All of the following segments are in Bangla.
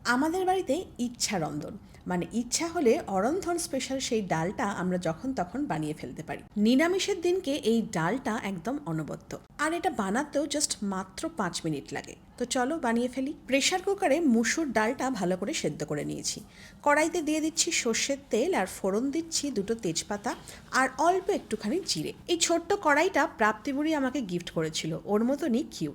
আমাদের বাড়িতে ইচ্ছারন্ধন, মানে ইচ্ছা হলে অরন্ধন স্পেশাল সেই ডালটা আমরা যখন তখন বানিয়ে ফেলতে পারি। নিরামিষের দিনকে এই ডালটা একদম অনবদ্য। আর এটা বানাতেও জাস্ট মাত্র 5 মিনিট লাগে। তো চলো বানিয়ে ফেলি। প্রেশার কুকারে মুসুর ডালটা ভালো করে সেদ্ধ করে নিয়েছি। কড়াইতে দিয়ে দিচ্ছি সর্ষের তেল আর ফোড়ন দিচ্ছি দুটো তেজপাতা আর অল্প একটুখানি জিরে। এই ছোট্ট কড়াইটা প্রাপ্তিবুড়ি আমাকে গিফট করেছিল, ওর মতনই কিউ।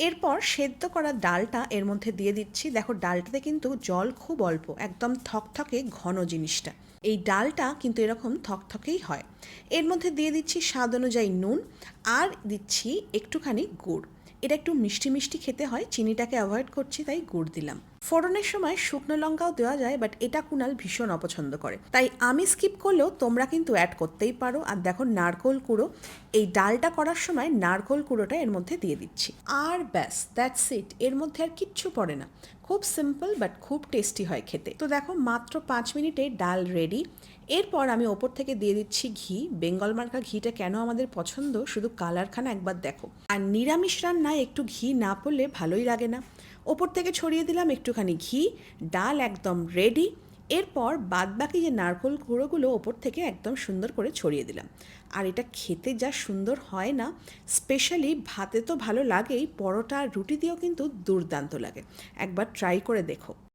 এরপর সেদ্ধ করা ডালটা এর মধ্যে দিয়ে দিচ্ছি। দেখো ডালটাতে কিন্তু জল খুব অল্প, একদম থকথকে ঘন জিনিসটা। এই ডালটা কিন্তু এরকম থকথকেই হয়। এর মধ্যে দিয়ে দিচ্ছি স্বাদ অনুযায়ী নুন আর দিচ্ছি একটুখানি গুড়। এটা একটু মিষ্টি মিষ্টি খেতে হয়, চিনিটাকে অ্যাভয়েড করছি তাই গুড় দিলাম। ফোড়নের সময় শুকনো লঙ্কাও দেওয়া যায়, বাট এটা কুনাল ভীষণ অপছন্দ করে, তাই আমি স্কিপ করলেও তোমরা কিন্তু অ্যাড করতেই পারো। আর দেখো নারকোল কুড়ো, এই ডালটা করার সময় নারকোল কুড়োটা এর মধ্যে দিয়ে দিচ্ছি। আর ব্যাস, দ্যাটস ইট। এর মধ্যে আর কিচ্ছু পড়ে না। খুব সিম্পল বাট খুব টেস্টি হয় খেতে। তো দেখো মাত্র 5 মিনিটে ডাল রেডি। এরপর আমি ওপর থেকে দিয়ে দিচ্ছি ঘি। বেঙ্গল মার্কা ঘিটা কেন আমাদের পছন্দ শুধু কালারখানা একবার দেখো। আর নিরামিষ রান্নায় একটু ঘি না পড়লে ভালোই লাগে না। ওপর থেকে ছড়িয়ে দিলাম একটুখানি ঘি। ডাল একদম রেডি। এরপর বাদবাকি যে নারকোল গুঁড়োগুলো ওপর থেকে একদম সুন্দর করে ছড়িয়ে দিলাম। আর এটা খেতে যা সুন্দর হয় না, স্পেশালি ভাতে তো ভালো লাগেই, পরোটা আর রুটি দিয়েও কিন্তু দুর্দান্ত লাগে। একবার ট্রাই করে দেখো।